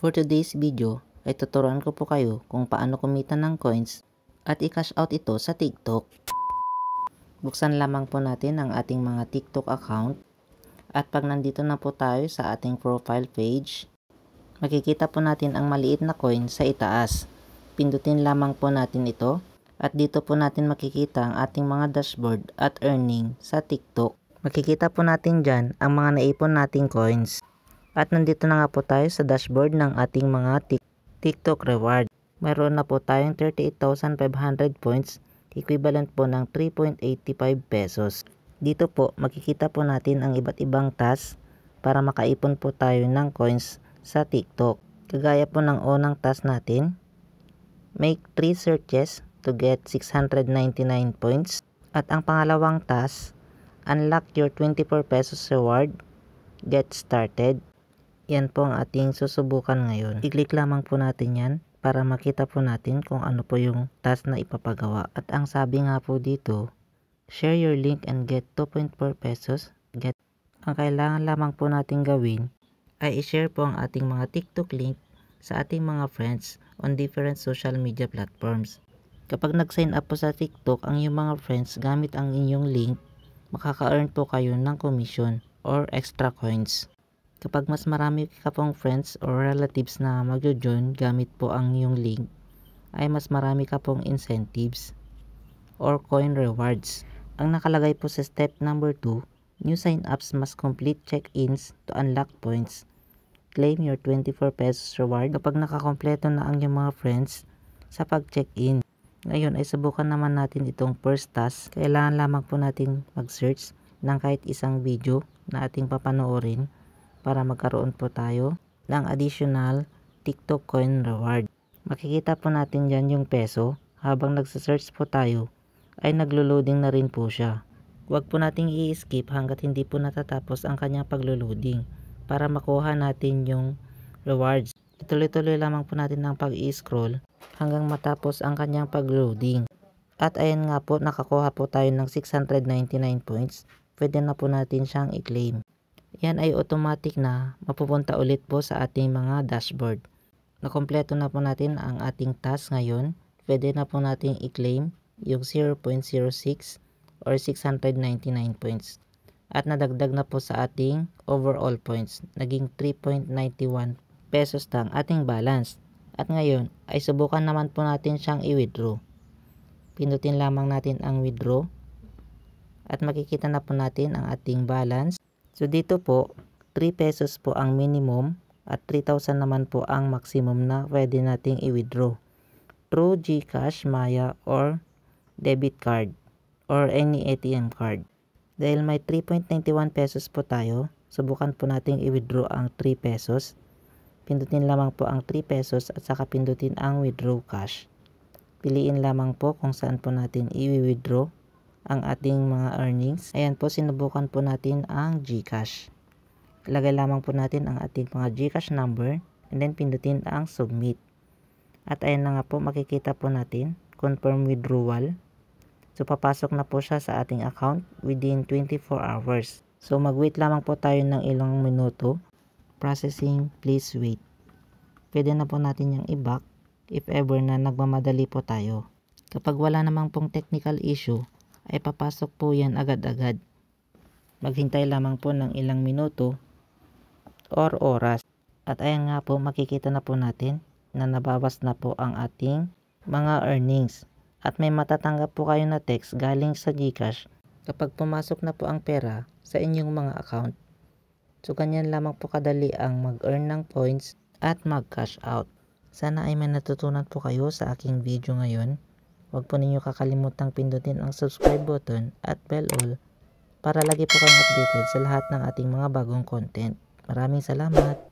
For today's video ay tuturuan ko po kayo kung paano kumita ng coins at i-cash out ito sa TikTok. Buksan lamang po natin ang ating mga TikTok account at pag nandito na po tayo sa ating profile page, makikita po natin ang maliit na coin sa itaas. Pindutin lamang po natin ito at dito po natin makikita ang ating mga dashboard at earning sa TikTok. Makikita po natin dyan ang mga naipon nating coins. At nandito na nga po tayo sa dashboard ng ating mga TikTok reward. Mayroon na po tayong 38,500 points, equivalent po ng 3.85 pesos. Dito po makikita po natin ang iba't ibang task para makaipon po tayo ng coins sa TikTok. Kagaya po ng unang task natin, make 3 searches to get 699 points. At ang pangalawang task, unlock your 24 pesos reward, get started. Yan po ang ating susubukan ngayon. I-click lamang po natin yan para makita po natin kung ano po yung task na ipapagawa. At ang sabi nga po dito, share your link and get 2.4 pesos. Ang kailangan lamang po natin gawin ay i-share po ang ating mga TikTok link sa ating mga friends on different social media platforms. Kapag nag-sign up po sa TikTok ang iyong mga friends gamit ang inyong link, makaka-earn po kayo ng commission or extra coins. Kapag mas marami ka pong friends or relatives na magjo-join gamit po ang iyong link, ay mas marami ka pong incentives or coin rewards. Ang nakalagay po sa step number 2, new sign-ups must complete check-ins to unlock points. Claim your 24 pesos reward kapag nakakompleto na ang iyong mga friends sa pag-check-in. Ngayon ay subukan naman natin itong first task. Kailangan lamang po natin mag-search ng kahit isang video na ating papanoorin para magkaroon po tayo ng additional TikTok coin reward. Makikita po natin dyan yung peso. Habang nagsasearch po tayo ay naglo-loading na rin po siya. Huwag po nating i-skip hanggat hindi po natatapos ang kanyang paglo-loading para makuha natin yung rewards. Ituloy-tuloy lamang po natin ang pag-i-scroll hanggang matapos ang kanyang pag-loading. At ayan nga po, nakakuha po tayo ng 699 points. Pwede na po natin siyang i-claim. Yan ay automatic na mapupunta ulit po sa ating mga dashboard. Nakompleto na po natin ang ating task ngayon. Pwede na po natin i-claim yung 0.06 or 699 points. At nadagdag na po sa ating overall points. Naging 3.91 pesos ang ating balance. At ngayon ay subukan naman po natin siyang i-withdraw. Pindutin lamang natin ang withdraw. At makikita na po natin ang ating balance. So dito po, 3 pesos po ang minimum at 3,000 naman po ang maximum na pwede nating i-withdraw through GCash, Maya, or debit card or any ATM card. Dahil may 3.91 pesos po tayo, subukan po nating i-withdraw ang 3 pesos. Pindutin lamang po ang 3 pesos at saka pindutin ang withdraw cash. Piliin lamang po kung saan po natin i-withdraw ang ating mga earnings. Ayan po, sinubukan po natin ang GCash. Ilagay lamang po natin ang ating mga GCash number and then pindutin ang submit. At ayan na nga po, makikita po natin confirm withdrawal. So papasok na po siya sa ating account within 24 hours. So mag-wait lamang po tayo ng ilang minuto. Processing, please wait. Pwede na po natin yung i-back if ever na nagmamadali po tayo. Kapag wala namang pong technical issue, ay papasok po yan agad-agad. Maghintay lamang po ng ilang minuto or oras. At ayan nga po, makikita na po natin na nabawas na po ang ating mga earnings. At may matatanggap po kayo na text galing sa GCash kapag pumasok na po ang pera sa inyong mga account. So ganyan lamang po kadali ang mag-earn ng points at mag-cash out. Sana ay may natutunan po kayo sa aking video ngayon. Huwag po ninyo kakalimutang pindutin ang subscribe button at bell all para lagi po kayong updated sa lahat ng ating mga bagong content. Maraming salamat!